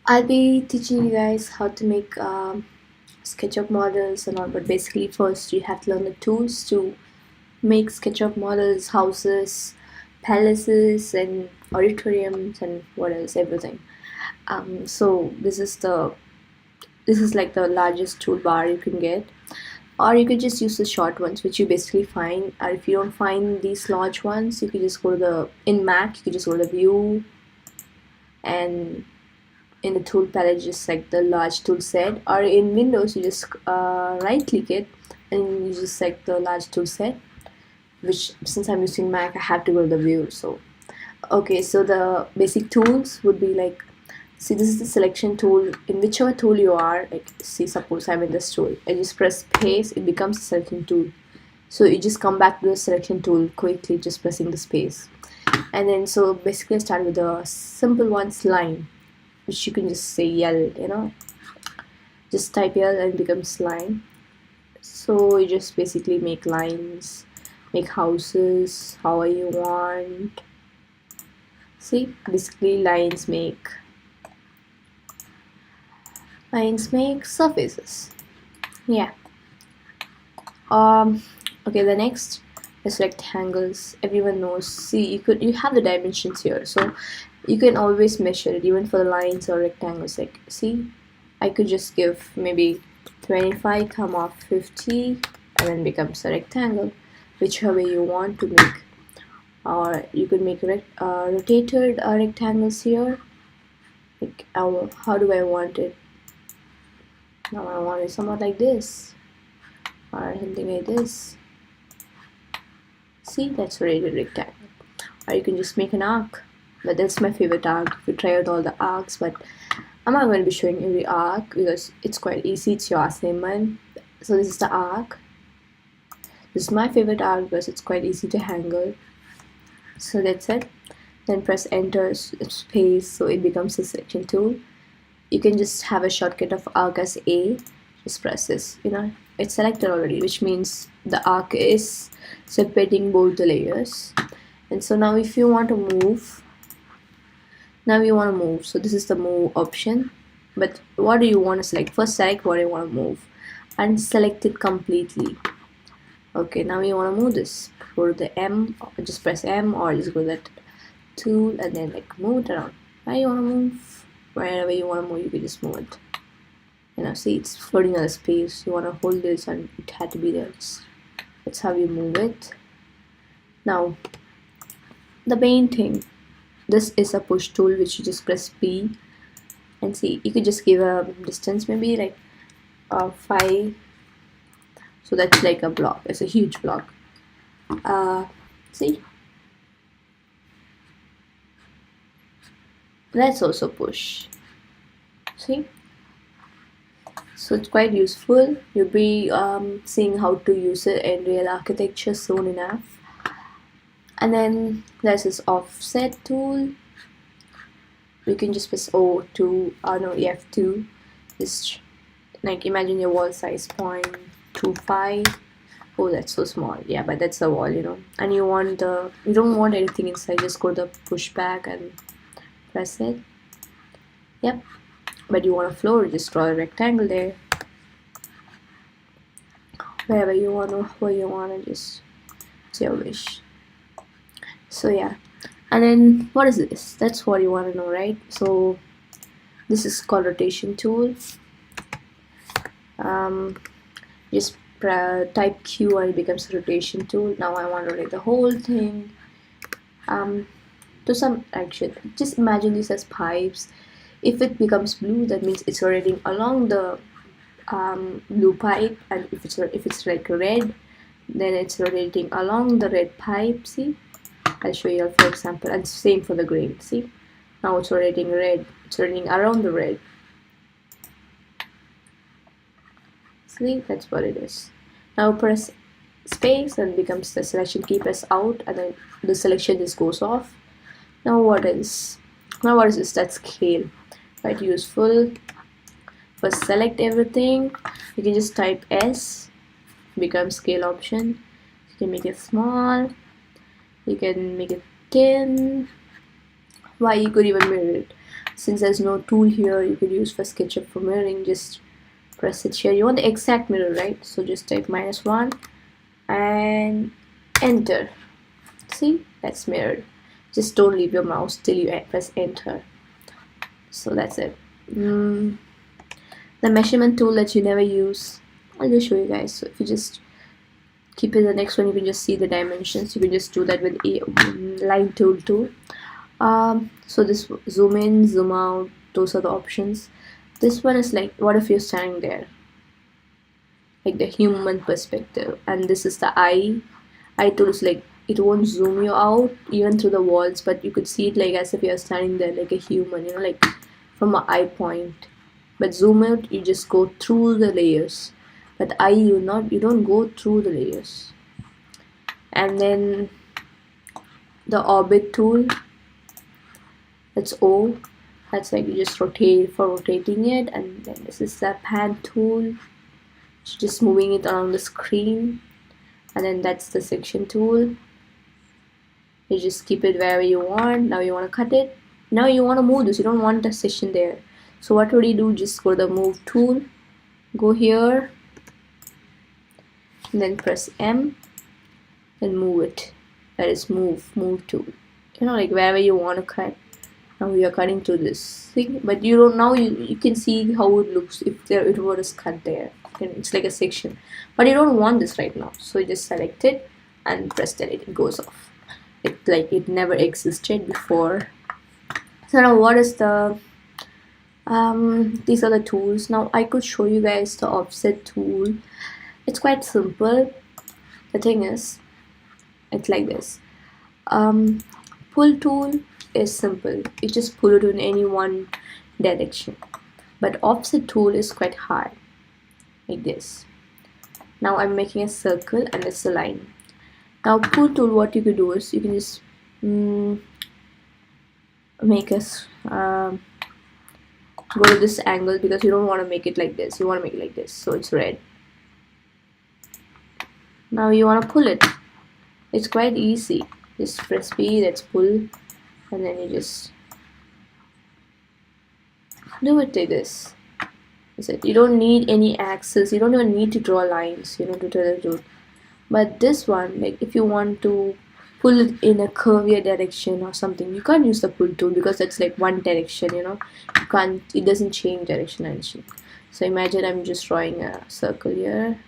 I'll be teaching you guys how to make SketchUp models and all, but basically first you have to learn the tools to make SketchUp models, houses, palaces, and auditoriums, and what else, everything. So this is like the largest toolbar you can get, or you could just use the short ones, which you basically find. Or if you don't find these large ones, you could just go to the in Mac. You could just go to the View, and in the tool palette just like the large tool set, or in Windows you just right click it and you just select the large tool set, which since I'm using Mac I have to go to the view. So okay, so the basic tools would be like, see, this is the selection tool. In whichever tool you are, like, see, suppose I'm in this tool, I just press space, it becomes a selection tool. So you just come back to the selection tool quickly, just pressing the space. And then so basically I start with the simple ones, line, which you can just say L, just type L and it becomes line. So you just basically make lines, make houses however you want. See, basically lines make surfaces. Yeah. Okay, the next is rectangles. Everyone knows. See, you have the dimensions here, so you can always measure it even for the lines or rectangles. Like, see, I could just give maybe 25 comma 50 and then becomes a rectangle, whichever you want to make. Or you could make rotated rectangles here. Like, how do I want it? Now I want it somewhat like this, or something like this. See, that's a rotated rectangle. Or you can just make an arc, but that's my favorite arc. We try out all the arcs, but I'm not going to be showing every arc because it's quite easy. It's your assignment. So this is the arc. This is my favorite arc because it's quite easy to handle. So that's it. Then press enter space, so it becomes a selection tool. You can just have a shortcut of arc as A. Just press this. It's selected already, which means the arc is separating both the layers. And so now if you want to move, so this is the move option. But what do you want to select? First select what you want to move and select it completely. Okay, now you want to move this. Go to the M, or just press M, or just go to that tool and then like move it around. Now you want to move wherever you want to move, you can just move it. See, it's floating on the space. You want to hold this and it had to be there. That's how you move it. Now the main thing, this is a push tool, which you just press P and see, you could just give a distance, maybe like 5. So that's like a block. It's a huge block. See, let's also push. See, so it's quite useful. You'll be seeing how to use it in real architecture soon enough. And then there's this offset tool. You can just press O2, F2. Just like imagine your wall size 0.25. Oh, that's so small. Yeah, but that's the wall, and you don't want anything inside. Just go to the push back and press it. Yep. But you want a floor, just draw a rectangle there. Wherever you want to, just, it's your wish. So yeah. And then what is this? That's what you want to know, right? So this is called rotation tool. Just type Q and it becomes a rotation tool. Now I want to rotate the whole thing to some action. Just imagine this as pipes. If it becomes blue, that means it's rotating along the blue pipe, and if it's like red, then it's rotating along the red pipe. See, I'll show you for example, and same for the green. See, now it's rotating red, it's rotating around the red. See, that's what it is. Now press space and becomes the selection key, press out, and then the selection just goes off. Now what is this? That scale, quite useful. First select everything. You can just type S, becomes scale option. You can make it small, you can make it thin. Why, you could even mirror it. Since there's no tool here you could use for SketchUp for mirroring, just press it here. You want the exact mirror, right? So just type -1 and enter. See, that's mirrored. Just don't leave your mouse till you press enter. So that's it. The measurement tool that you never use, I'll just show you guys. So if you just keep it the next one, you can just see the dimensions. You can just do that with a line tool too. So this zoom in, zoom out, those are the options. This one is like, what if you're standing there, like the human perspective, and this is the eye tool. Is like, it won't zoom you out even through the walls, but you could see it like as if you're standing there like a human, you know, like from an eye point. But zoom out, you just go through the layers, but eye, you don't go through the layers. And then the orbit tool, that's O, that's like you just rotate for rotating it. And then this is the pan tool, just moving it around the screen. And then that's the section tool, you just keep it wherever you want. Now you want to cut it, now you want to move this, you don't want the section there. So what would you do? Just go to the move tool, go here, and then press M and move it. That is move tool, you know, like wherever you want to cut. Now we are cutting to this thing, but you don't, now you can see how it looks if it was cut there. It's like a section, but you don't want this right now, so you just select it and press delete. It goes off. It like it never existed before. So now what is the these are the tools. Now I could show you guys the offset tool. It's quite simple. The thing is, it's like this. Pull tool is simple, you just pull it in any one direction, but offset tool is quite hard, like this. Now I'm making a circle and it's a line. Now pull tool, what you could do is you can just make us go to this angle, because you don't want to make it like this, you want to make it like this, so it's red. Now you want to pull it, it's quite easy, just press P, that's pull, and then you just do it like this. That's it. You don't need any axis, you don't even need to draw lines, you know, to tell the truth. But this one, like if you want to pull it in a curvier direction or something, you can't use the pull tool, because that's like one direction, you know, you can't, it doesn't change direction actually. So imagine I'm just drawing a circle here.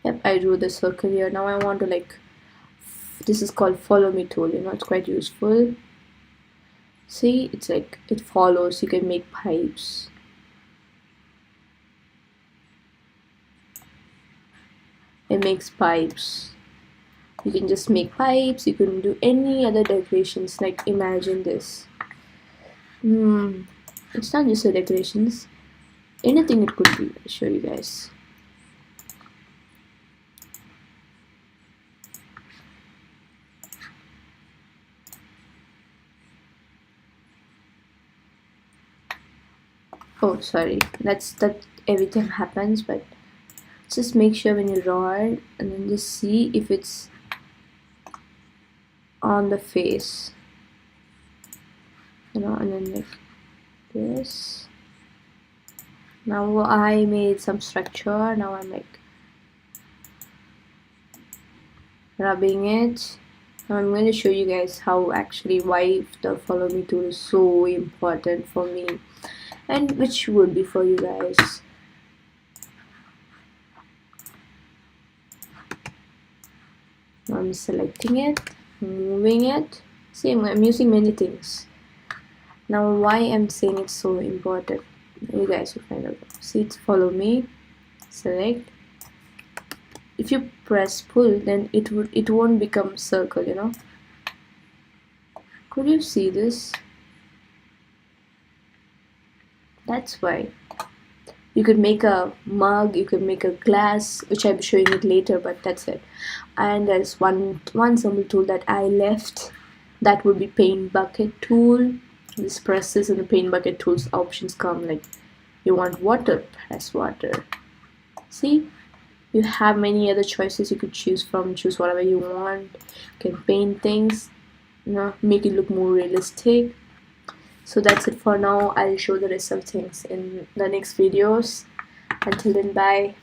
Yep, I drew the circle here. Now I want to like, this is called follow me tool, you know, it's quite useful. See, it's like it follows, you can make pipes. It makes pipes. You can just make pipes, you can do any other decorations, like imagine this. It's not just the decorations, anything it could be. I'll show you guys. Oh sorry, that everything happens, but just make sure when you draw it, and then just see if it's on the face, you know, and then like this. Now I made some structure, now I'm like rubbing it. Now I'm going to show you guys how actually why the follow me tool is so important for me, and which would be for you guys. Now I'm selecting it, moving it. See, I'm using many things. Now why I'm saying it's so important, you guys will find out. See, it's follow me, select. If you press pull, then it won't become circle, you know. Could you see this? That's why. You could make a mug, you could make a glass, which I'm showing it later, but that's it. And there's one simple tool that I left, that would be paint bucket tool. This presses and the paint bucket tools options come, like you want water, press water. See, You have many other choices you could choose from. Choose whatever you want. You can paint things, make it look more realistic. So that's it for now. I'll show the rest of things in the next videos. Until then, bye.